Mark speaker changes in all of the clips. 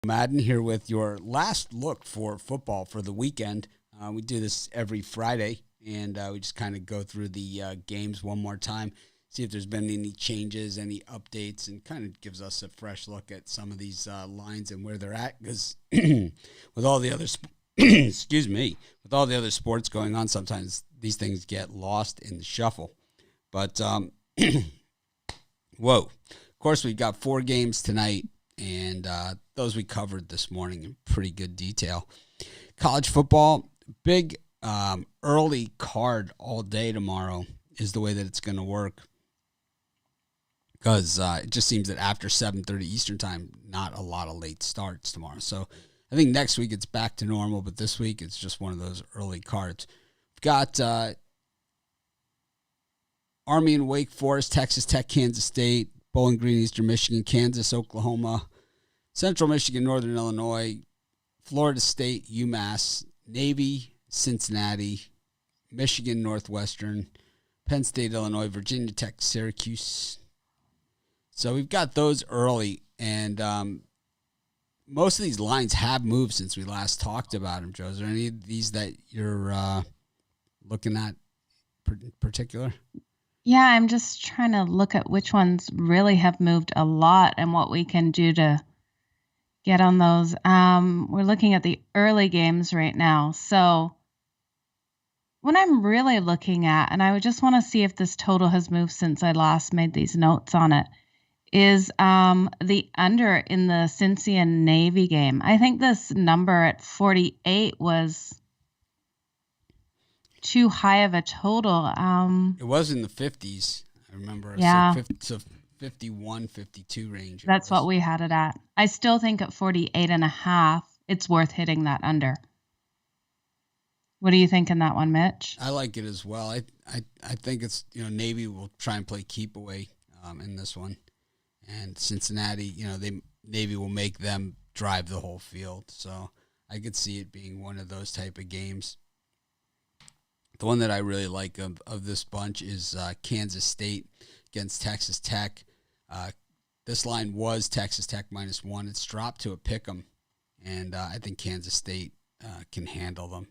Speaker 1: Madden here with your last look for football for the weekend. We do this every Friday, and we just kind of go through the games one more time, see if there's been any changes, any updates, and kind of gives us a fresh look at some of these lines and where they're at. Because with all the other, excuse me, with all the other sports going on, sometimes these things get lost in the shuffle. But whoa, of course we've got 4 games tonight. And those we covered this morning in pretty good detail. College football, big early card all day tomorrow is the way that it's going to work. Because it just seems that after 7:30 Eastern time, not a lot of late starts tomorrow. So I think next week it's back to normal, but this week it's just one of those early cards. We've got Army and Wake Forest, Texas Tech, Kansas State, Bowling Green, Eastern Michigan, Kansas, Oklahoma, Central Michigan, Northern Illinois, Florida State, UMass, Navy, Cincinnati, Michigan, Northwestern, Penn State, Illinois, Virginia Tech, Syracuse. So we've got those early, and most of these lines have moved since we last talked about them, Joe. Is there any of these that you're looking at in particular?
Speaker 2: Yeah, I'm just trying to look at which ones really have moved a lot and what we can do to get on those. We're looking at the early games right now. So what I'm really looking at, and I would just want to see if this total has moved since I last made these notes on it, is the under in the Cincy and Navy game. I think this number at 48 was too high of a total.
Speaker 1: It was in the 50s. I remember.
Speaker 2: Yeah.
Speaker 1: So 51, 52 range.
Speaker 2: That's what we had it at. I still think at 48.5, it's worth hitting that under. What do you think in that one, Mitch?
Speaker 1: I like it as well. I think it's, Navy will try and play keep away in this one. And Cincinnati, Navy will make them drive the whole field. So I could see it being one of those type of games. The one that I really like of this bunch is Kansas State against Texas Tech. This line was Texas Tech -1. It's dropped to a pick'em, and I think Kansas State can handle them.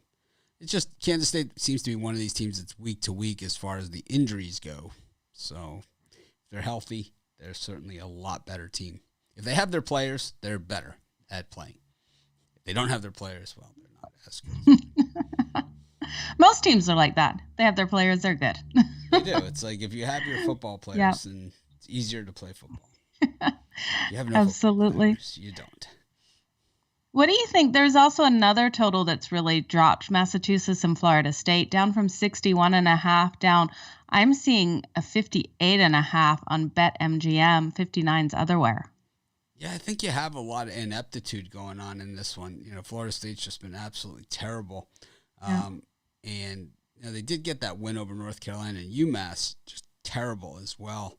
Speaker 1: It's just Kansas State seems to be one of these teams that's week to week as far as the injuries go. So if they're healthy, they're certainly a lot better team. If they have their players, they're better at playing. If they don't have their players, well, they're not as good.
Speaker 2: Most teams are like that. They have their players, they're good.
Speaker 1: They do. It's like if you have your football players, then it's easier to play football. You have no
Speaker 2: Absolutely.
Speaker 1: Players, you don't.
Speaker 2: What do you think? There's also another total that's really dropped. Massachusetts and Florida State down from 61.5 down. I'm seeing a 58.5 on BetMGM, 59's otherwhere.
Speaker 1: Yeah, I think you have a lot of ineptitude going on in this one. Florida State's just been absolutely terrible. And they did get that win over North Carolina, and UMass just terrible as well.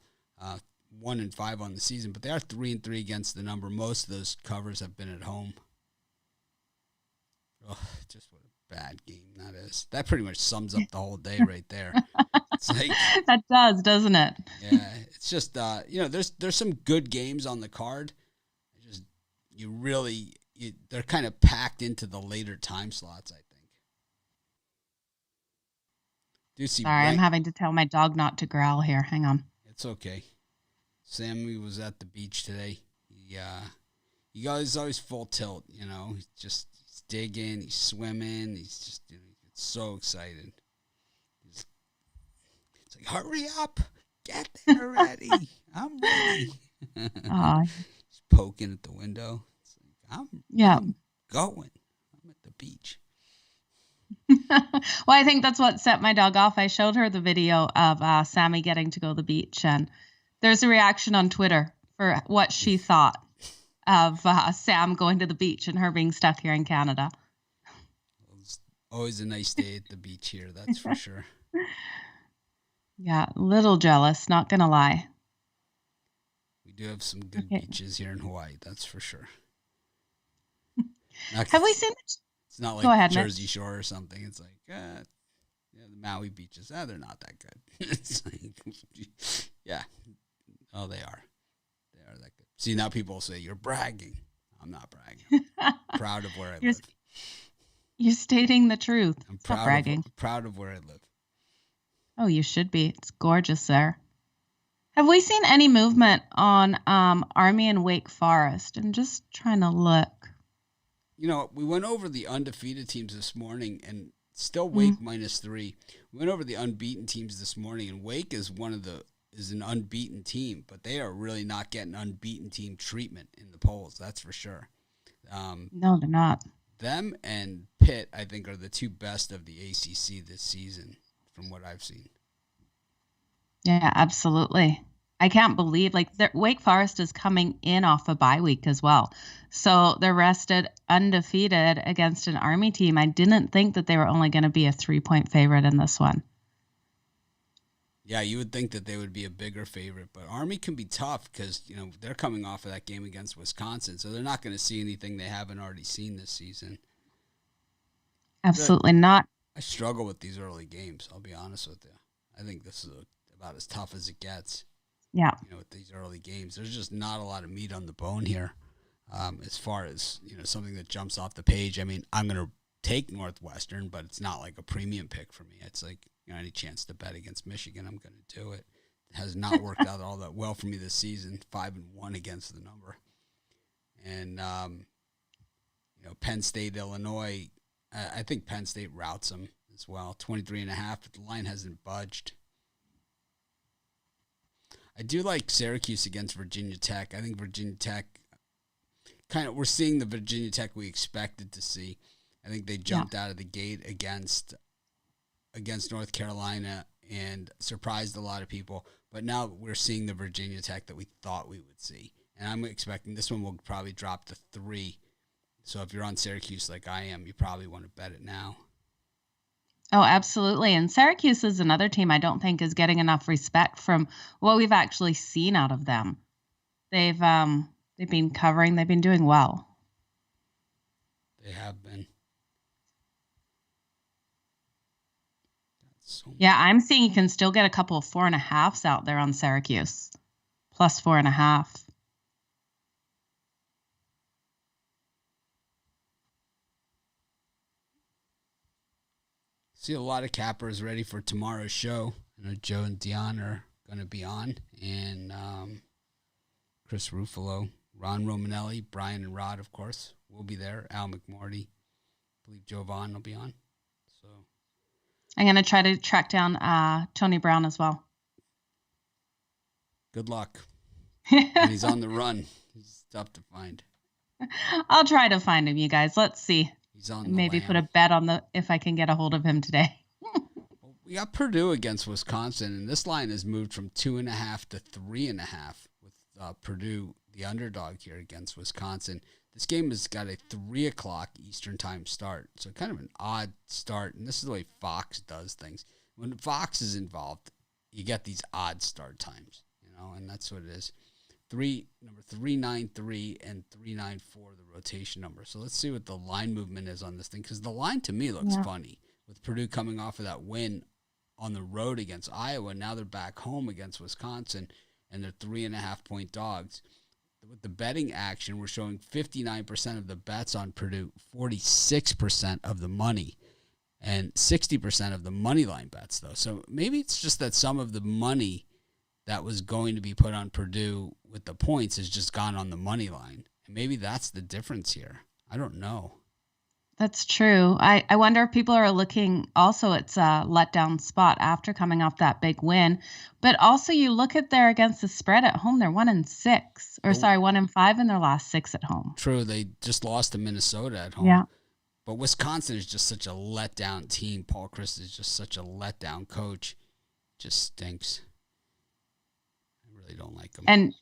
Speaker 1: 1-5 on the season, but they are 3-3 against the number. Most of those covers have been at home. Oh, just what a bad game that is. That pretty much sums up the whole day right there. It's like,
Speaker 2: that does, doesn't it?
Speaker 1: Yeah, it's just there's some good games on the card. Just they're kind of packed into the later time slots, I think.
Speaker 2: Sorry, I'm having to tell my dog not to growl here. Hang on.
Speaker 1: It's okay. Sammy was at the beach today. He's always full tilt, He's digging, he's swimming, he's just it's so excited. It's like, hurry up, get there already. I'm ready. He's poking at the window. It's like, I'm going. I'm at the beach.
Speaker 2: Well, I think that's what set my dog off. I showed her the video of Sammy getting to go to the beach, and there's a reaction on Twitter for what she thought of Sam going to the beach and her being stuck here in Canada.
Speaker 1: It's always a nice day at the beach here, that's for sure.
Speaker 2: Yeah, a little jealous, not going to lie.
Speaker 1: We do have some good beaches here in Hawaii, that's for sure.
Speaker 2: Have we seen it?
Speaker 1: It's not like Jersey Shore or something. It's like, the Maui beaches, they're not that good. It's like, yeah. Oh, they are. They are that good. See, now people say you're bragging. I'm not bragging. I'm proud of where I live.
Speaker 2: You're stating the truth.
Speaker 1: I'm
Speaker 2: It's not bragging.
Speaker 1: proud of where I live.
Speaker 2: Oh, you should be. It's gorgeous there. Have we seen any movement on Army and Wake Forest? I'm just trying to look.
Speaker 1: You know, we went over the undefeated teams this morning, and still Wake -3. We went over the unbeaten teams this morning, and Wake is an unbeaten team, but they are really not getting unbeaten team treatment in the polls. That's for sure.
Speaker 2: No, they're not.
Speaker 1: Them and Pitt, I think, are the two best of the ACC this season, from what I've seen.
Speaker 2: Yeah, absolutely. I can't believe Wake Forest is coming in off a bye week as well. So they're rested undefeated against an Army team. I didn't think that they were only going to be a 3-point favorite in this one.
Speaker 1: Yeah, you would think that they would be a bigger favorite, but Army can be tough because, you know, they're coming off of that game against Wisconsin, so they're not going to see anything they haven't already seen this season.
Speaker 2: Absolutely not.
Speaker 1: I struggle with these early games, I'll be honest with you. I think this is about as tough as it gets.
Speaker 2: Yeah.
Speaker 1: You know, with these early games, there's just not a lot of meat on the bone here. As far as, you know, something that jumps off the page. I mean, I'm going to take Northwestern, but it's not like a premium pick for me. It's like, you know, any chance to bet against Michigan, I'm going to do it. It has not worked out all that well for me this season, 5-1 against the number. And, you know, Penn State, Illinois, I think Penn State routes them as well, 23.5, but the line hasn't budged. I do like Syracuse against Virginia Tech. I think Virginia Tech, we're seeing the Virginia Tech we expected to see. I think they jumped out of the gate against North Carolina and surprised a lot of people. But now we're seeing the Virginia Tech that we thought we would see. And I'm expecting this one will probably drop to 3. So if you're on Syracuse like I am, you probably want to bet it now.
Speaker 2: Oh, absolutely. And Syracuse is another team I don't think is getting enough respect from what we've actually seen out of them. They've been covering. They've been doing well.
Speaker 1: They have been.
Speaker 2: Yeah, I'm seeing you can still get a couple of 4.5s out there on Syracuse, plus 4.5.
Speaker 1: See a lot of cappers ready for tomorrow's show. I know Joe and Dion are going to be on, and Chris Ruffalo, Ron Romanelli, Brian and Rod, of course, will be there. Al McMorty, I believe Joe Vaughn will be on. So
Speaker 2: I'm going to try to track down Tony Brown as well.
Speaker 1: Good luck. And he's on the run. He's tough to find.
Speaker 2: I'll try to find him, you guys. Let's see.
Speaker 1: He's on
Speaker 2: maybe
Speaker 1: lam.
Speaker 2: Put a bet on if I can get a hold of him today.
Speaker 1: We got Purdue against Wisconsin, and this line has moved from 2.5 to 3.5 with Purdue, the underdog here against Wisconsin. This game has got a 3 o'clock Eastern time start, so kind of an odd start, and this is the way Fox does things. When Fox is involved, you get these odd start times, you know, and that's what it is. Number 393 and 394, the rotation number. So let's see what the line movement is on this thing, because the line to me looks funny with Purdue coming off of that win on the road against Iowa. Now they're back home against Wisconsin, and they're 3.5-point dogs. With the betting action, we're showing 59% of the bets on Purdue, 46% of the money, and 60% of the money line bets, though. So maybe it's just that some of the money that was going to be put on Purdue with the points has just gone on the money line. And maybe that's the difference here. I don't know.
Speaker 2: That's true. I wonder if people are looking also it's a letdown spot after coming off that big win. But also you look at their against the spread at home, they're 1-6. 1-5 in their last 6 at home.
Speaker 1: True. They just lost to Minnesota at home.
Speaker 2: Yeah.
Speaker 1: But Wisconsin is just such a letdown team. Paul Chryst is just such a letdown coach. Just stinks. Don't like them.
Speaker 2: And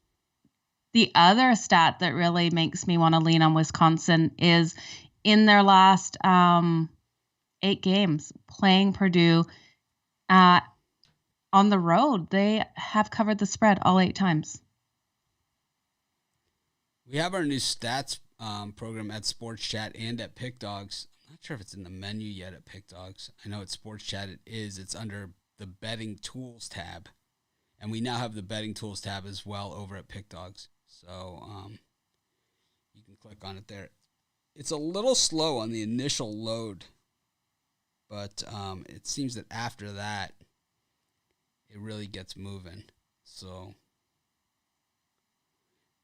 Speaker 2: the other stat that really makes me want to lean on Wisconsin is in their last 8 games playing Purdue on the road, they have covered the spread all 8 times.
Speaker 1: We have our new stats program at Sports Chat and at Pick Dogs. I'm not sure if it's in the menu yet at Pick Dogs. I know at Sports Chat it is. It's under the Betting Tools tab. And we now have the Betting Tools tab as well over at Pick Dogs. So you can click on it there. It's a little slow on the initial load, but it seems that after that, it really gets moving. So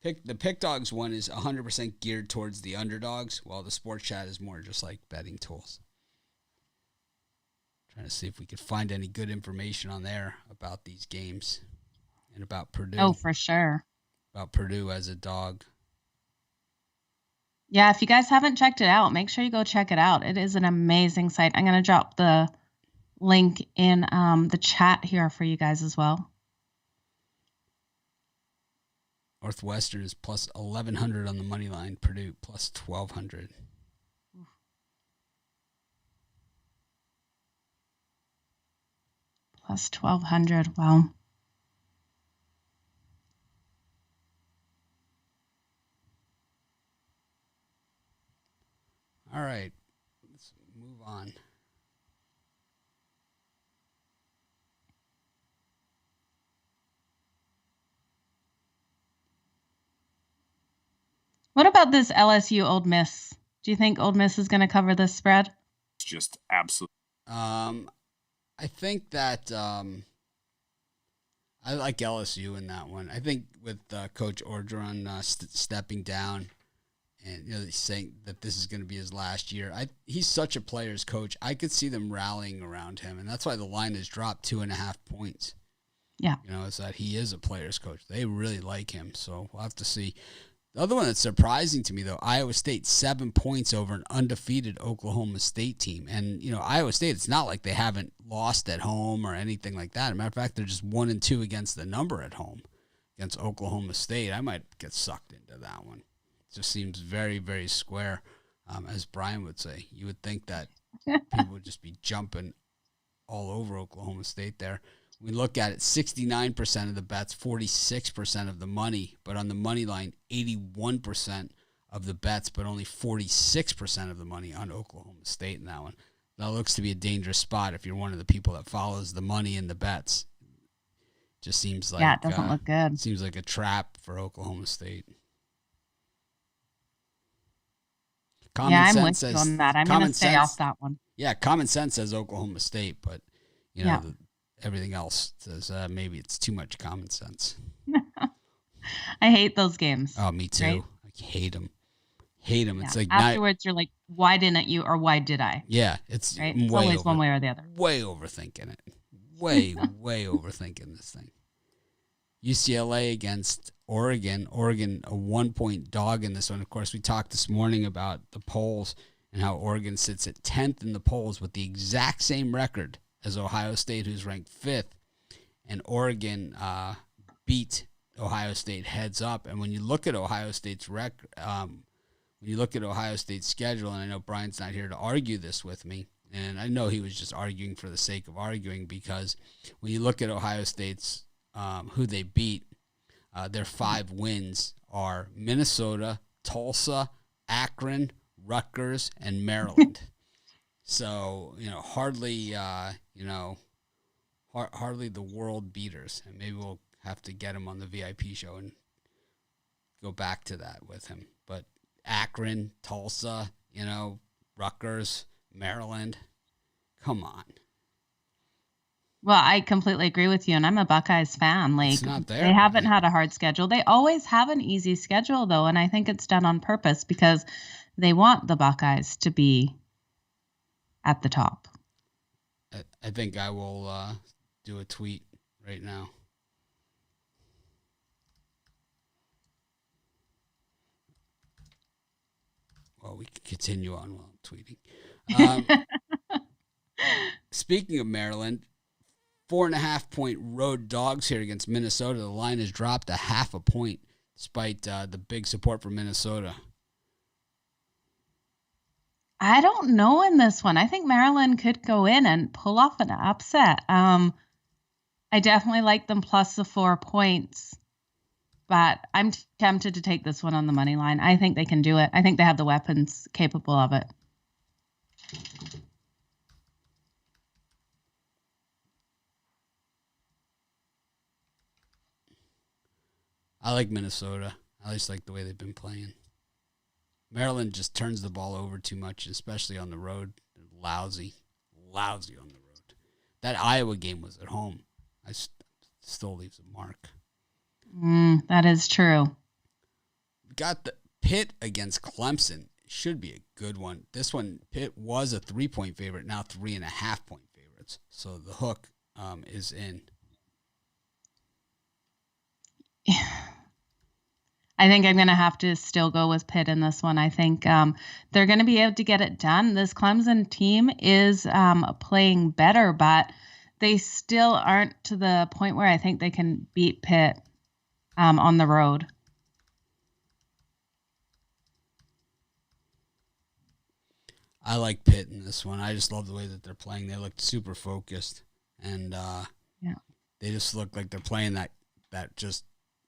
Speaker 1: the Pick Dogs one is 100% geared towards the underdogs, while the Sports Chat is more just like betting tools. Trying to see if we could find any good information on there about these games and about Purdue.
Speaker 2: Oh, for sure.
Speaker 1: About Purdue as a dog.
Speaker 2: Yeah, if you guys haven't checked it out, make sure you go check it out. It is an amazing site. I'm going to drop the link in the chat here for you guys as well.
Speaker 1: Northwestern is plus 1,100 on the money line. Purdue plus 1,200.
Speaker 2: Plus 1,200. Wow.
Speaker 1: All right, let's move on.
Speaker 2: What about this LSU Ole Miss? Do you think Ole Miss is going to cover this spread?
Speaker 3: It's just absolute.
Speaker 1: I think that I like LSU in that one. I think with Coach Orgeron stepping down and he's saying that this is going to be his last year. He's such a player's coach. I could see them rallying around him, and that's why the line has dropped 2.5 points.
Speaker 2: Yeah.
Speaker 1: Is that he is a player's coach. They really like him, so we'll have to see. The other one that's surprising to me, though, Iowa State, 7 points over an undefeated Oklahoma State team. And, Iowa State, it's not like they haven't lost at home or anything like that. As a matter of fact, they're just 1-2 against the number at home against Oklahoma State. I might get sucked into that one. It just seems very, very square, as Brian would say. You would think that people would just be jumping all over Oklahoma State there. We look at it, 69% of the bets, 46% of the money, but on the money line, 81% of the bets, but only 46% of the money on Oklahoma State in that one. That looks to be a dangerous spot if you're one of the people that follows the money and the bets. Just seems like
Speaker 2: it doesn't look good.
Speaker 1: Seems like a trap for Oklahoma State.
Speaker 2: I'm with you on that. I'm going to stay off that one.
Speaker 1: Yeah, common sense says Oklahoma State, but everything else says maybe it's too much common sense.
Speaker 2: I hate those games.
Speaker 1: Oh, me too. Right? I hate them. Yeah. It's like
Speaker 2: afterwards, you're like, why didn't you or why did I?
Speaker 1: Yeah, it's
Speaker 2: right? It's always one way or the other.
Speaker 1: Way overthinking it. Way overthinking this thing. UCLA against Oregon. Oregon, a 1-point dog in this one. Of course, we talked this morning about the polls and how Oregon sits at 10th in the polls with the exact same record as Ohio State, who's ranked 5th. And Oregon beat Ohio State heads up. And when you look at Ohio State's record, when you look at Ohio State's schedule, and I know Brian's not here to argue this with me, and I know he was just arguing for the sake of arguing, because when you look at Ohio State's who they beat, their 5 wins are Minnesota, Tulsa, Akron, Rutgers, and Maryland. So, hardly, hardly the world beaters. And maybe we'll have to get him on the VIP show and go back to that with him. But Akron, Tulsa, Rutgers, Maryland, come on.
Speaker 2: Well, I completely agree with you, and I'm a Buckeyes fan. Like,
Speaker 1: it's not there,
Speaker 2: they haven't had a hard schedule. They always have an easy schedule, though, and I think it's done on purpose because they want the Buckeyes to be at the top.
Speaker 1: I think I will do a tweet right now. Well, we can continue on while I'm tweeting. Speaking of Maryland, 4.5-point road dogs here against Minnesota. The line has dropped 0.5 point despite the big support from Minnesota.
Speaker 2: I don't know in this one. I think Maryland could go in and pull off an upset. I definitely like them plus the 4 points, but I'm tempted to take this one on the money line. I think they can do it. I think they have the weapons capable of it.
Speaker 1: I like Minnesota. I just like the way they've been playing. Maryland just turns the ball over too much, especially on the road. They're lousy on the road. That Iowa game was at home. Still leaves a mark.
Speaker 2: That is true.
Speaker 1: Got the Pitt against Clemson. Should be a good one. This one, Pitt was a 3-point favorite, now 3.5-point favorites. So the hook is in.
Speaker 2: I think I'm going to have to still go with Pitt in this one. I think they're going to be able to get it done. This Clemson team is playing better, but they still aren't to the point where I think they can beat Pitt on the road.
Speaker 1: I like Pitt in this one. I just love the way that they're playing. They look super focused, and they just look like they're playing that just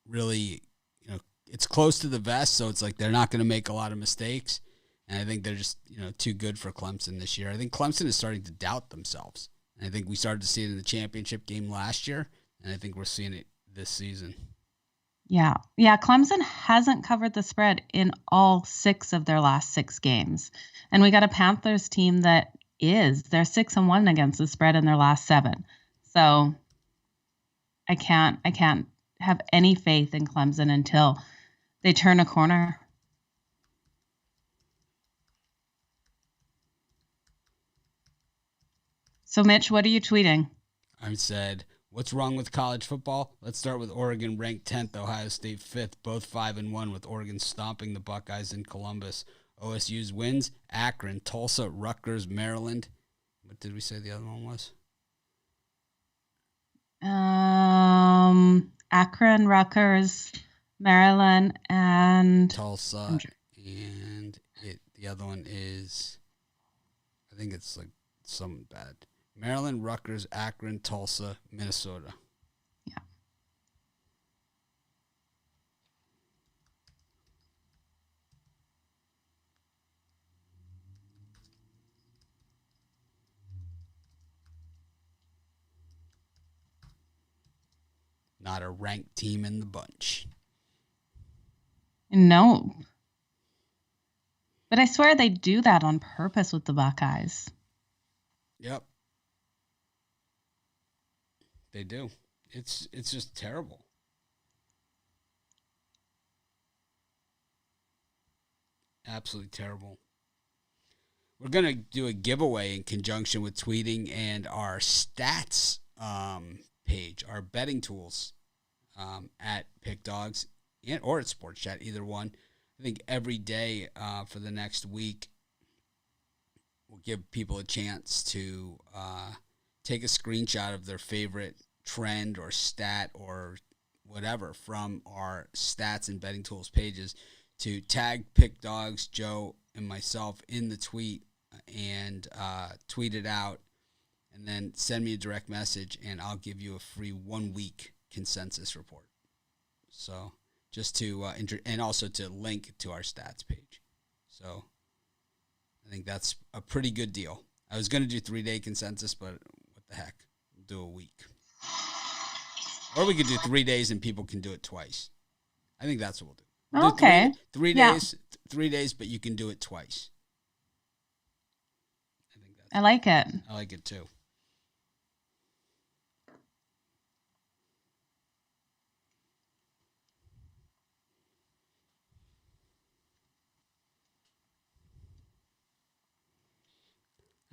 Speaker 1: really, it's close to the vest, so it's like they're not going to make a lot of mistakes. And I think they're just, too good for Clemson this year. I think Clemson is starting to doubt themselves. And I think we started to see it in the championship game last year, and I think we're seeing it this season.
Speaker 2: Yeah. Clemson hasn't covered the spread in all 6 of their last 6 games. And we got a Panthers team that they're 6-1 against the spread in their last 7. So I can't have any faith in Clemson until they turn a corner. So Mitch, what are you tweeting?
Speaker 1: I said, what's wrong with college football? Let's start with Oregon ranked 10th, Ohio State 5th, both 5-1 with Oregon stomping the Buckeyes in Columbus. OSU's wins, Akron, Tulsa, Rutgers, Maryland. What did we say the other one was?
Speaker 2: Akron, Rutgers, Maryland, and
Speaker 1: Tulsa. And the other one is, I think it's like something bad. Maryland, Rutgers, Akron, Tulsa, Minnesota.
Speaker 2: Yeah.
Speaker 1: Not a ranked team in the bunch.
Speaker 2: No. But I swear they do that on purpose with the Buckeyes.
Speaker 1: Yep. They do. It's just terrible. Absolutely terrible. We're going to do a giveaway in conjunction with tweeting and our stats page, our betting tools at Pick Dogs or at Sports Chat, either one. I think every day for the next week, we'll give people a chance to take a screenshot of their favorite trend or stat or whatever from our stats and betting tools pages to tag Pick Dogs, Joe, and myself in the tweet and tweet it out, and then send me a direct message, and I'll give you a free 1-week consensus report. So just to and also to link to our stats page. So I think that's a pretty good deal. I was going to do 3-day consensus, but what the heck? Do a week. Or we could do 3 days and people can do it twice. I think that's what we'll do.
Speaker 2: Okay.
Speaker 1: Do 3 days, 3 days, but you can do it twice.
Speaker 2: I like it.
Speaker 1: I like it too.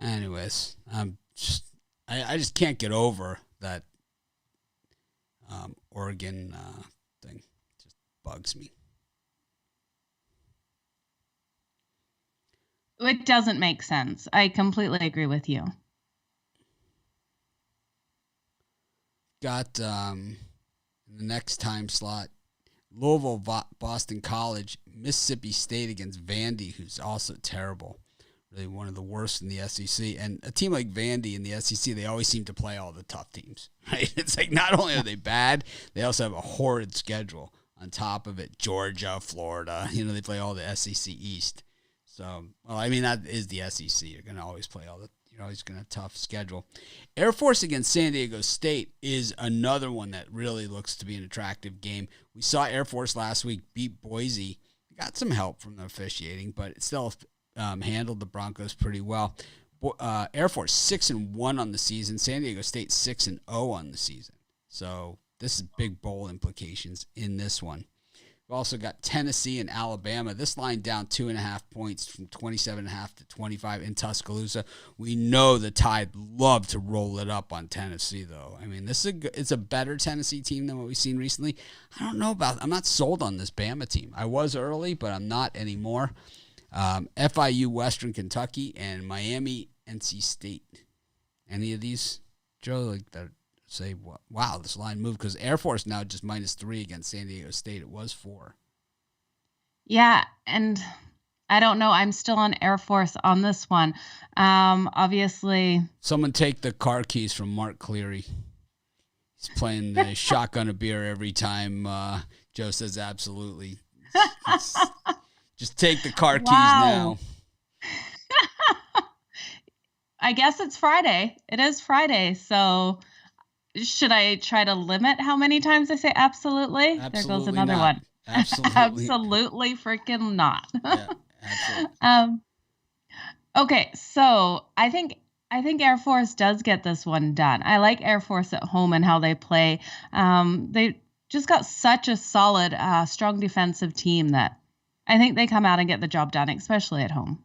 Speaker 1: Anyways, I just can't get over that Oregon thing. It just bugs me.
Speaker 2: It doesn't make sense. I completely agree with you.
Speaker 1: Got the next time slot, Louisville, Boston College, Mississippi State against Vandy, who's also terrible. Really one of the worst in the SEC. And a team like Vandy in the SEC, they always seem to play all the tough teams, right? It's like not only are they bad, they also have a horrid schedule on top of it. Georgia, Florida, they play all the SEC East. So, well, I mean, that is the SEC. You're going to always play you're always going to have a tough schedule. Air Force against San Diego State is another one that really looks to be an attractive game. We saw Air Force last week beat Boise. got some help from the officiating, but it still handled the Broncos pretty well. Air Force 6-1 on the season. San Diego State 6-0 on the season. So this is big bowl implications in this one. We've also got Tennessee and Alabama. This line down 2.5 points from 27.5 to 25 in Tuscaloosa. We know the Tide love to roll it up on Tennessee, though. I mean, it's a better Tennessee team than what we've seen recently. I don't know I'm not sold on this Bama team. I was early, but I'm not anymore. FIU, Western Kentucky, and Miami, NC State. Any of these, Joe, like that? Say, wow, this line moved because Air Force now just -3 against San Diego State. It was 4.
Speaker 2: Yeah, and I don't know. I'm still on Air Force on this one. Obviously.
Speaker 1: Someone take the car keys from Mark Cleary. He's playing the shotgun a beer every time Joe says absolutely. Just take the car keys now.
Speaker 2: I guess it's Friday. It is Friday, so... Should I try to limit how many times I say absolutely? There goes another
Speaker 1: not.
Speaker 2: one.
Speaker 1: Absolutely.
Speaker 2: Absolutely freaking not.
Speaker 1: Yeah, absolutely.
Speaker 2: Okay, so I think Air Force does get this one done. I like Air Force at home and how they play. They just got such a solid, strong defensive team that I think they come out and get the job done, especially at home.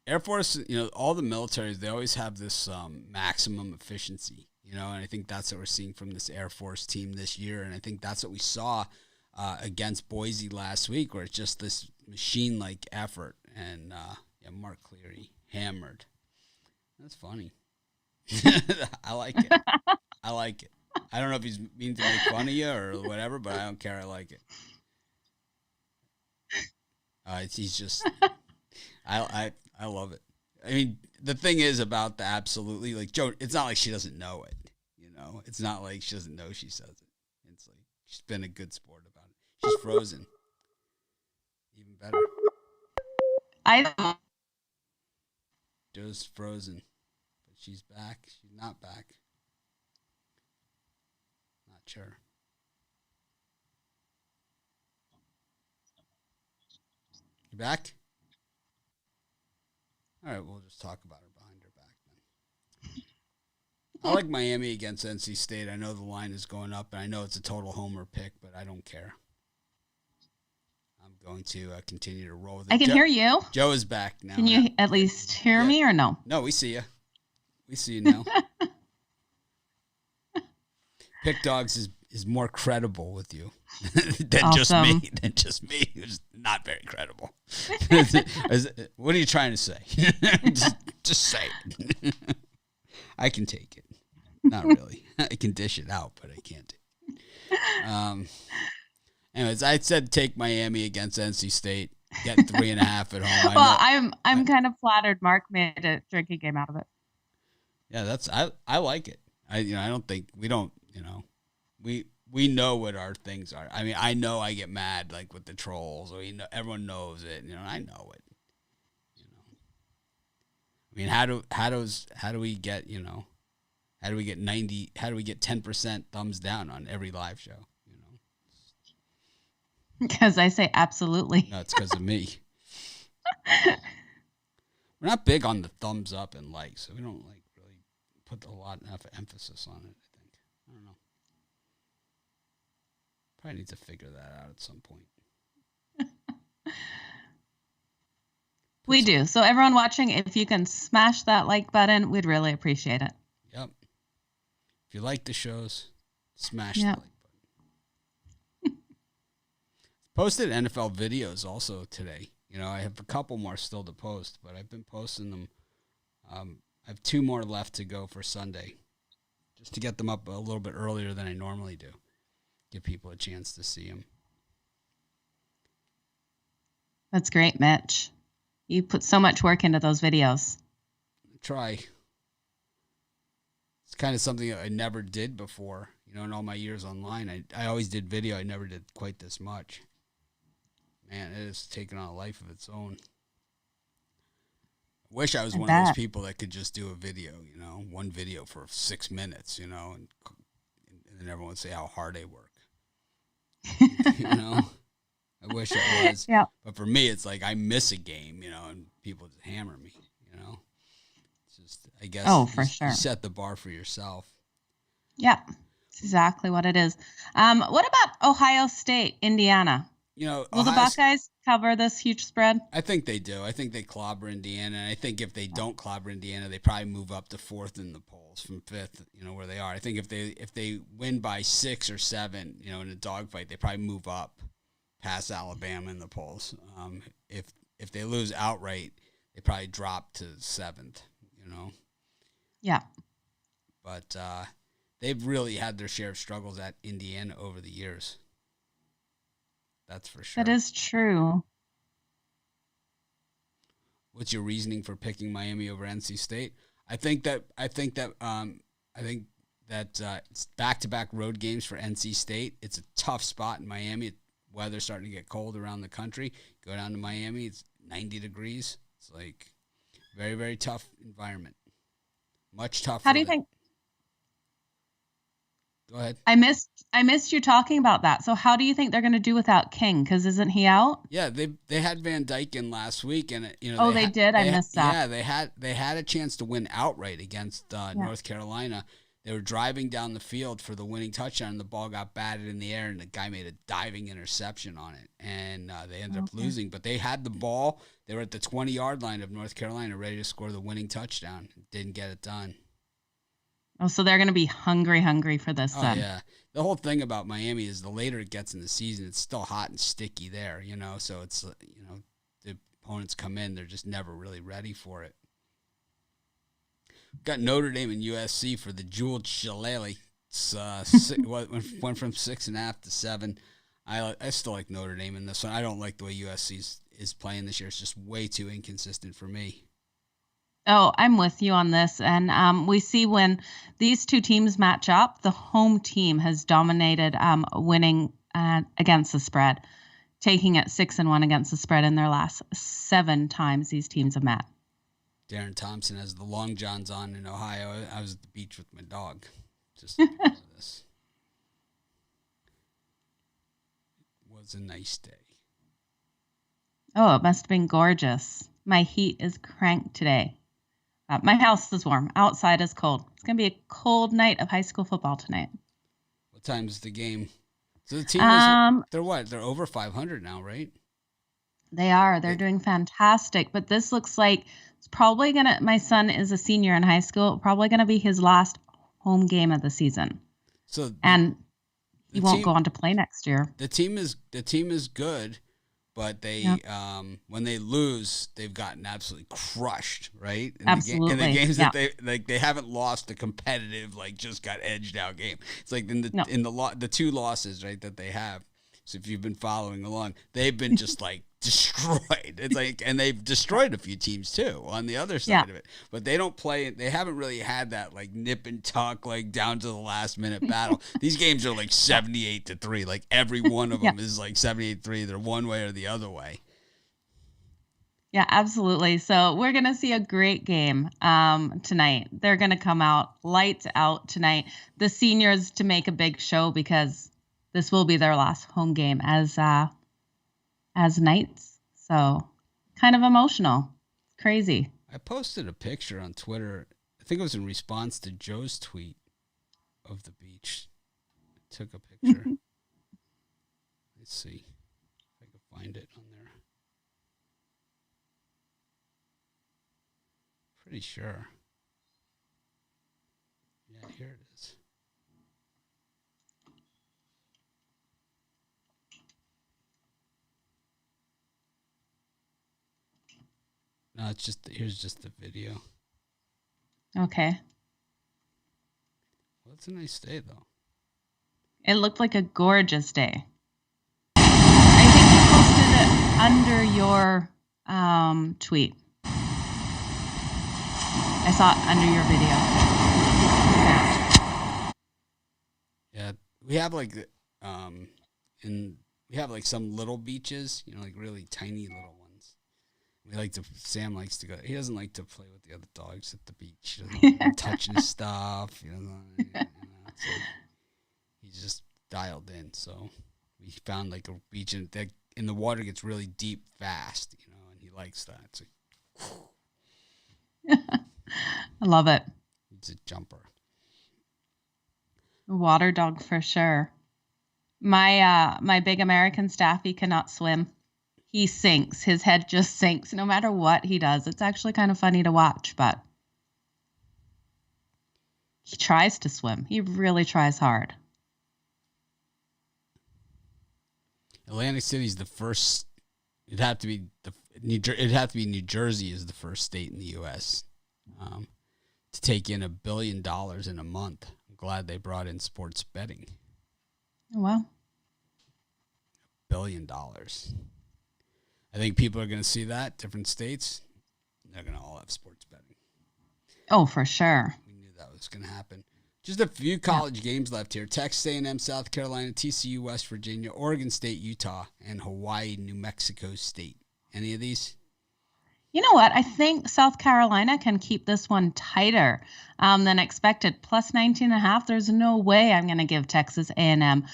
Speaker 1: Air Force, all the militaries, they always have this maximum efficiency. And I think that's what we're seeing from this Air Force team this year. And I think that's what we saw against Boise last week, where it's just this machine-like effort. And, Mark Cleary hammered. That's funny. I like it. I like it. I don't know if he's mean to make fun of you or whatever, but I don't care. I like it. He's just – I love it. I mean, the thing is about the absolutely, like, Joe, it's not like she doesn't know it, It's not like she doesn't know she says it. It's like she's been a good sport about it. She's frozen. Even better. Joe's frozen. But she's back. She's not back. Not sure. You back? All right, we'll just talk about her behind her back then. I like Miami against NC State. I know the line is going up, and I know it's a total homer pick, but I don't care. I'm going to continue to roll with it.
Speaker 2: I can hear you.
Speaker 1: Joe is back now.
Speaker 2: Can you at least hear me or no?
Speaker 1: No, we see you. We see you now. Pick Dogs is more credible with you than
Speaker 2: awesome.
Speaker 1: just me. Who's not very credible. What are you trying to say? just say it. I can take it. Not really. I can dish it out, but I can't take it. Anyways, I said take Miami against NC State. Get 3.5 at home.
Speaker 2: Well, I'm kind of flattered. Mark made a drinking game out of it.
Speaker 1: Yeah, I like it. I don't think we don't. We know what our things are. I mean, I know I get mad like with the trolls. Everyone knows it. I know it. I mean, how do we get how do we get 90? How do we get 10% thumbs down on every live show?
Speaker 2: Because I say absolutely.
Speaker 1: No, it's because of me. We're not big on the thumbs up and likes, so we don't really put a lot enough emphasis on it. I think. I don't know. Probably need to figure that out at some point.
Speaker 2: We do. So everyone watching, if you can smash that like button, we'd really appreciate it.
Speaker 1: Yep. If you like the shows, smash the like button. Posted NFL videos also today. I have a couple more still to post, but I've been posting them. I have 2 more left to go for Sunday, just to get them up a little bit earlier than I normally do. Give people a chance to see them.
Speaker 2: That's great, Mitch. You put so much work into those videos.
Speaker 1: Try. It's kind of something I never did before. In all my years online, I always did video. I never did quite this much. Man, it has taken on a life of its own. I wish I was one of those people that could just do a video, one video for 6 minutes, and then everyone would say how hard I work. I wish it was.
Speaker 2: Yeah.
Speaker 1: But for me, it's like I miss a game, and people just hammer me, It's just, I guess,
Speaker 2: Oh, for sure.
Speaker 1: you set the bar for yourself.
Speaker 2: Yeah, that's exactly what it is. What about Ohio State, Indiana? Will the Buckeyes cover this huge spread?
Speaker 1: I think they do. I think they clobber Indiana, and I think if they don't clobber Indiana, they probably move up to 4th in the polls from 5th, where they are. I think if they win by 6 or 7, in a dogfight, they probably move up past Alabama in the polls. If they lose outright, they probably drop to 7th,
Speaker 2: Yeah.
Speaker 1: But they've really had their share of struggles at Indiana over the years. That's for sure.
Speaker 2: That is true.
Speaker 1: What's your reasoning for picking Miami over NC State? I think that it's back-to-back road games for NC State. It's a tough spot in Miami. Weather's starting to get cold around the country. Go down to Miami, it's 90 degrees. It's like very, very tough environment. Much tougher.
Speaker 2: How do you think?
Speaker 1: Go ahead.
Speaker 2: I missed you talking about that. So how do you think they're going to do without King? Because isn't he out?
Speaker 1: Yeah, they had Van Dyke in last week, and
Speaker 2: they did. I missed that.
Speaker 1: Yeah, they had a chance to win outright against North Carolina. They were driving down the field for the winning touchdown, and the ball got batted in the air, and the guy made a diving interception on it, and they ended up losing. But they had the ball. They were at the 20-yard line of North Carolina, ready to score the winning touchdown. Didn't get it done.
Speaker 2: Oh, so they're going to be hungry for this then.
Speaker 1: Yeah. The whole thing about Miami is the later it gets in the season, it's still hot and sticky there, So it's, the opponents come in, they're just never really ready for it. Got Notre Dame and USC for the Jewel Shillelagh. Went from 6.5 to 7. I still like Notre Dame in this one. I don't like the way USC is playing this year. It's just way too inconsistent for me.
Speaker 2: Oh, I'm with you on this. And we see when these two teams match up, the home team has dominated winning against the spread, taking it 6-1 against the spread in their last 7 times these teams have met.
Speaker 1: Darren Thompson has the Long Johns on in Ohio. I was at the beach with my dog. Just because of this. It was a nice day.
Speaker 2: Oh, it must have been gorgeous. My heat is cranked today. My house is warm. Outside is cold. It's going to be a cold night of high school football tonight.
Speaker 1: What time is the game? So the team is, they're what? They're over 500 now, right?
Speaker 2: They are. They're doing fantastic. But this looks like it's probably going to, my son is a senior in high school, probably going to be his last home game of the season. And he won't go on to play next year.
Speaker 1: The team is good. But they, when they lose, they've gotten absolutely crushed, right?
Speaker 2: Absolutely.
Speaker 1: In the games that they haven't lost a competitive, just got edged out game. It's like in the 2 losses, right, that they have. So if you've been following along, they've been just destroyed. It's and they've destroyed a few teams too on the other side of it. But they don't play. They haven't really had that nip and tuck down to the last minute battle. These games are 78-3. Every one of them is 78-3. They're one way or the other way.
Speaker 2: Yeah, absolutely. So we're gonna see a great game tonight. They're gonna come out lights out tonight. The seniors to make a big show because this will be their last home game as Knights. So kind of emotional. Crazy.
Speaker 1: I posted a picture on Twitter. I think it was in response to Joe's tweet of the beach. I took a picture. Let's see if I can find it on there. Pretty sure. Yeah, here it is. No, here's just the video.
Speaker 2: Okay.
Speaker 1: Well, it's a nice day, though.
Speaker 2: It looked like a gorgeous day. I think you posted it under your tweet. I saw it under your video.
Speaker 1: Yeah, we have we have some little beaches, really tiny little ones. Sam likes to go. He doesn't like to play with the other dogs at the beach. He doesn't like touching his stuff. He's just dialed in. So we found a beach, and and the water gets really deep fast, and he likes that. It's
Speaker 2: I love it.
Speaker 1: He's a jumper.
Speaker 2: Water dog for sure. My big American Staffy cannot swim. He sinks. His head just sinks no matter what he does. It's actually kind of funny to watch, but he tries to swim. He really tries hard.
Speaker 1: Atlantic City's the first. It'd have to be New Jersey is the first state in the U.S. To take in $1 billion in a month. I'm glad they brought in sports betting.
Speaker 2: Oh, wow.
Speaker 1: $1 billion. I think people are going to see that. Different states, they're going to all have sports betting.
Speaker 2: Oh, for sure.
Speaker 1: We knew that was going to happen. Just a few college games left here. Texas A&M, South Carolina, TCU, West Virginia, Oregon State, Utah, and Hawaii, New Mexico State. Any of these?
Speaker 2: You know what? I think South Carolina can keep this one tighter than expected. Plus 19.5. There's no way I'm going to give Texas A&M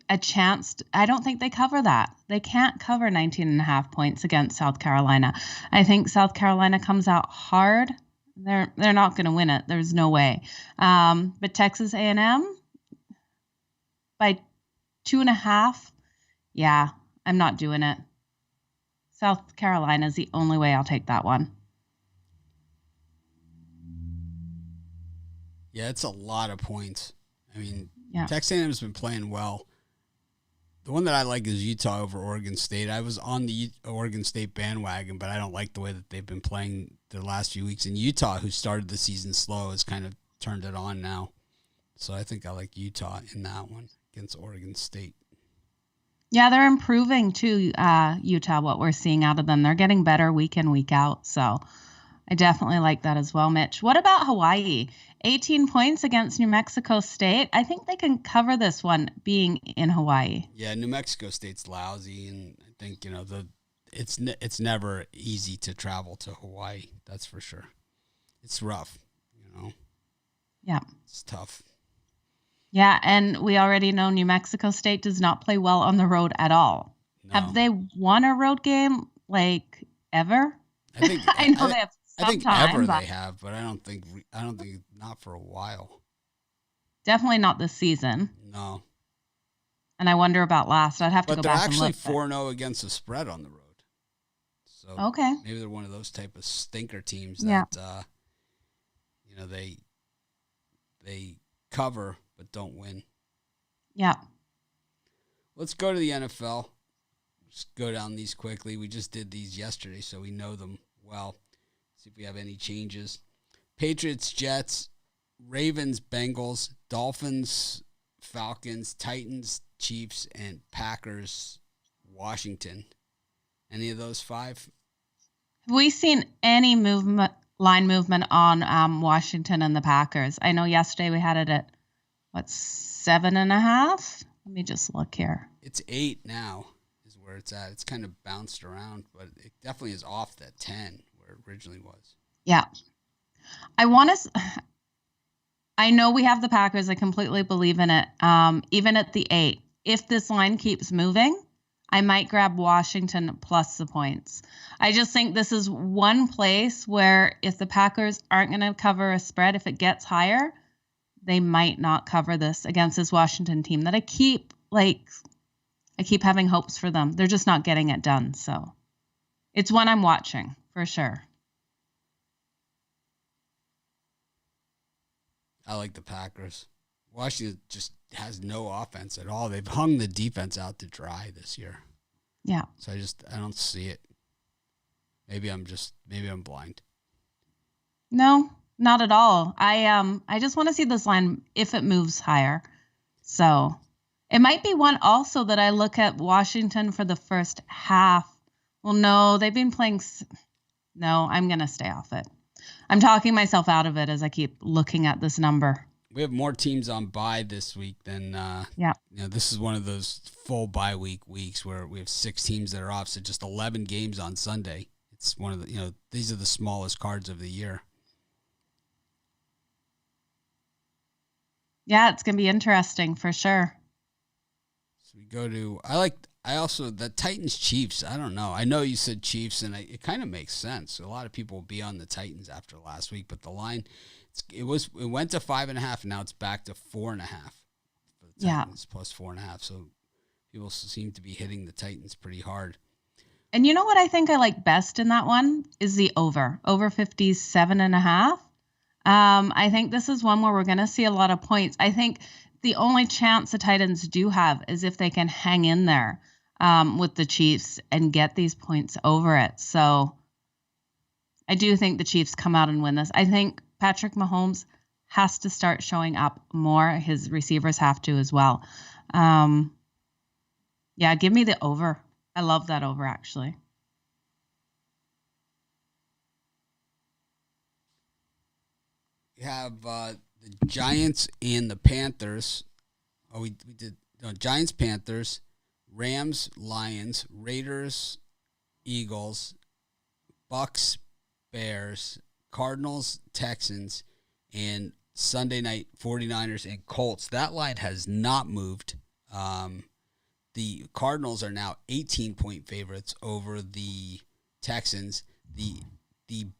Speaker 2: a chance. I don't think they cover that. They can't cover 19.5 points against South Carolina. I think South Carolina comes out hard. They're not going to win it. There's no way. But Texas A&M by 2.5. Yeah, I'm not doing it. South Carolina is the only way I'll take that one.
Speaker 1: Yeah, it's a lot of points. I mean,
Speaker 2: yeah.
Speaker 1: Texas A&M's been playing well. The one that I like is Utah over Oregon State. I was on the Oregon State bandwagon, but I don't like the way that they've been playing the last few weeks. And Utah, who started the season slow, has kind of turned it on now. So I think I like Utah in that one against Oregon State.
Speaker 2: Yeah, they're improving too, Utah, what we're seeing out of them. They're getting better week in, week out. So I definitely like that as well, Mitch. What about Hawaii? 18 points against New Mexico State. I think they can cover this one being in Hawaii.
Speaker 1: Yeah, New Mexico State's lousy, and I think, it's never easy to travel to Hawaii. That's for sure. It's rough,
Speaker 2: Yeah.
Speaker 1: It's tough.
Speaker 2: Yeah, and we already know New Mexico State does not play well on the road at all.
Speaker 1: No.
Speaker 2: Have they won a road game ever?
Speaker 1: I think
Speaker 2: I know they have.
Speaker 1: I think ever they have, but I don't think not for a while.
Speaker 2: Definitely not this season.
Speaker 1: No.
Speaker 2: And I wonder about last. I'd have to go back and look.
Speaker 1: But they're actually 4-0 against the spread on the road. So
Speaker 2: okay.
Speaker 1: Maybe they're one of those type of stinker teams that they cover but don't win.
Speaker 2: Yeah.
Speaker 1: Let's go to the NFL. Just go down these quickly. We just did these yesterday, so we know them well. See if we have any changes. Patriots, Jets, Ravens, Bengals, Dolphins, Falcons, Titans, Chiefs, and Packers, Washington. Any of those five?
Speaker 2: Have we seen any line movement on Washington and the Packers? I know yesterday we had it at, 7.5? Let me just look here.
Speaker 1: It's 8 now is where it's at. It's kind of bounced around, but it definitely is off that 10 where it originally was.
Speaker 2: Yeah. I know we have the Packers. I completely believe in it. Even at the 8, if this line keeps moving, I might grab Washington plus the points. I just think this is one place where if the Packers aren't going to cover a spread, if it gets higher, they might not cover this against this Washington team that I keep having hopes for them. They're just not getting it done. So it's one I'm watching for sure.
Speaker 1: I like the Packers. Washington just has no offense at all. They've hung the defense out to dry this year.
Speaker 2: Yeah.
Speaker 1: So I don't see it. Maybe I'm blind.
Speaker 2: No, not at all. I just want to see this line if it moves higher. So it might be one also that I look at Washington for the first half. Well, no, they've been playing. No, I'm going to stay off it. I'm talking myself out of it as I keep looking at this number.
Speaker 1: We have more teams on bye this week than this is one of those full bye weeks where we have 6 teams that are off, so just 11 games on Sunday. It's one of the these are the smallest cards of the year.
Speaker 2: Yeah, it's going to be interesting for sure.
Speaker 1: So we go to the Titans Chiefs. I don't know. I know you said Chiefs, and it kind of makes sense. A lot of people will be on the Titans after last week, but the line it went to 5.5, and now it's back to 4.5 for the Titans plus 4.5. So people seem to be hitting the Titans pretty hard.
Speaker 2: And you know what I think I like best in that one is the over 57.5. I think this is one where we're going to see a lot of points. I think the only chance the Titans do have is if they can hang in there with the Chiefs and get these points over it. So I do think the Chiefs come out and win this. I think Patrick Mahomes has to start showing up more. His receivers have to as well. Give me the over. I love that over, actually.
Speaker 1: We have the Giants and the Panthers. We did Giants, Panthers, Rams, Lions, Raiders, Eagles, Bucks, Bears, Cardinals, Texans, and Sunday night 49ers and Colts. That line has not moved. The Cardinals are now 18-point favorites over the Texans. The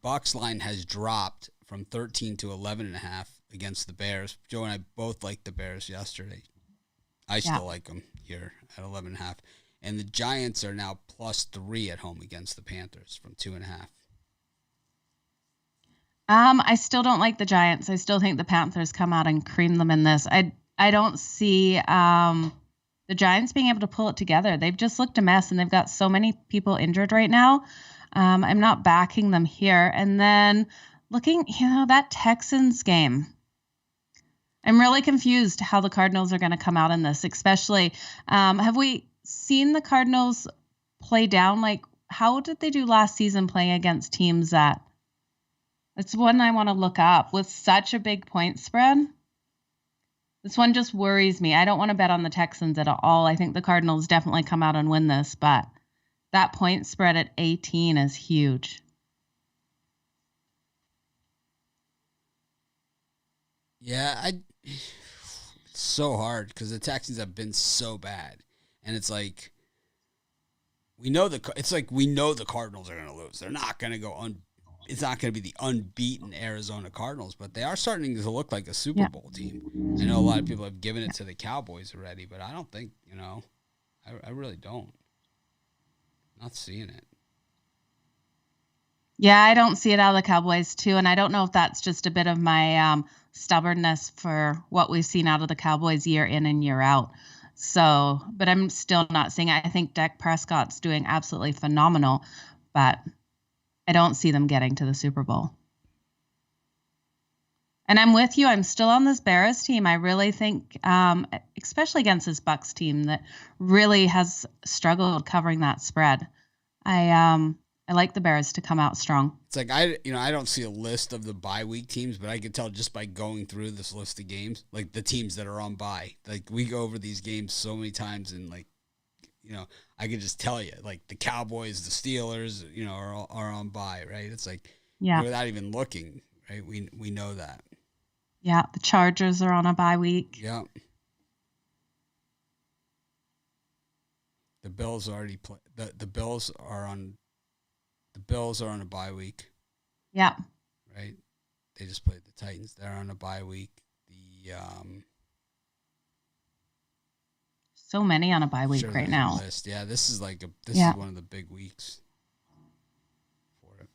Speaker 1: Bucks line has dropped from 13 to 11.5 against the Bears. Joe and I both liked the Bears yesterday. I still like them here at 11.5. And the Giants are now +3 at home against the Panthers from 2.5.
Speaker 2: I still don't like the Giants. I still think the Panthers come out and cream them in this. I don't see the Giants being able to pull it together. They've just looked a mess, and they've got so many people injured right now. I'm not backing them here. And then looking, that Texans game, I'm really confused how the Cardinals are going to come out in this, especially. Have we seen the Cardinals play down? Like, how did they do last season playing against teams that it's one I want to look up with such a big point spread? This one just worries me. I don't want to bet on the Texans at all. I think the Cardinals definitely come out and win this, but that point spread at 18 is huge.
Speaker 1: Yeah, it's so hard because the Texans have been so bad, and it's like we know the Cardinals are going to lose. They're not going to go It's not going to be the unbeaten Arizona Cardinals, but they are starting to look like a Super Bowl team. I know a lot of people have given it to the Cowboys already, but I don't think, I really don't. Not seeing it.
Speaker 2: Yeah, I don't see it out of the Cowboys too, and I don't know if that's just a bit of my stubbornness for what we've seen out of the Cowboys year in and year out. So, but I'm still not seeing it. I think Dak Prescott's doing absolutely phenomenal, but I don't see them getting to the Super Bowl. And I'm with you. I'm still on this Bears team. I really think, especially against this Bucks team that really has struggled covering that spread. I like the Bears to come out strong.
Speaker 1: It's like I don't see a list of the bye week teams, but I can tell just by going through this list of games, like the teams that are on bye. Like we go over these games so many times, and like, I could just tell you, like the Cowboys, the Steelers, are on bye, right? It's like without even looking, right? We know that.
Speaker 2: Yeah, the Chargers are on a bye week.
Speaker 1: Yeah. The Bills already play. The Bills are on. The Bills are on a bye week.
Speaker 2: Yeah.
Speaker 1: Right. They just played the Titans. They're on a bye week.
Speaker 2: So many on a bye week right now.
Speaker 1: List. Yeah, this is is one of the big weeks for it.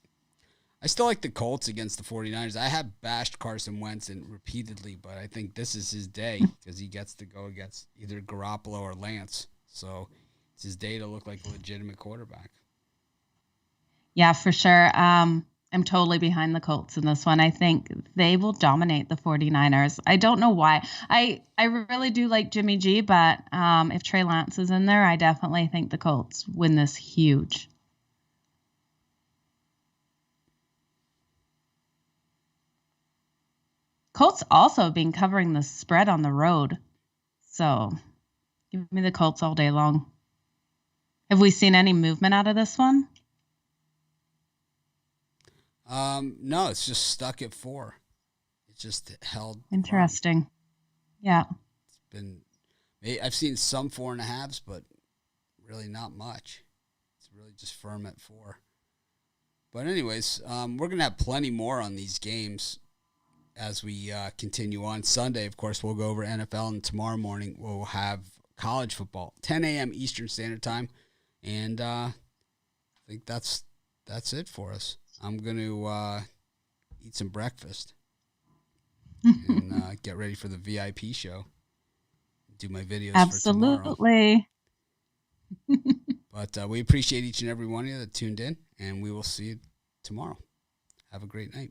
Speaker 1: I still like the Colts against the 49ers. I have bashed Carson Wentz repeatedly, but I think this is his day because he gets to go against either Garoppolo or Lance. So it's his day to look like a legitimate quarterback.
Speaker 2: Yeah, for sure. I'm totally behind the Colts in this one. I think they will dominate the 49ers. I don't know why. I really do like Jimmy G, but if Trey Lance is in there, I definitely think the Colts win this huge. Colts also been covering the spread on the road. So give me the Colts all day long. Have we seen any movement out of this one?
Speaker 1: No, it's just stuck at 4. It's just held.
Speaker 2: Interesting. Yeah.
Speaker 1: It's been I've seen some 4.5s, but really not much. It's really just firm at 4. But anyways, we're going to have plenty more on these games as we continue on. Sunday, of course, we'll go over NFL, and tomorrow morning we'll have college football, 10 a.m. Eastern Standard Time. And I think that's it for us. I'm going to eat some breakfast and get ready for the VIP show. Do my videos
Speaker 2: Absolutely.
Speaker 1: for tomorrow. But we appreciate each and every one of you that tuned in, and we will see you tomorrow. Have a great night.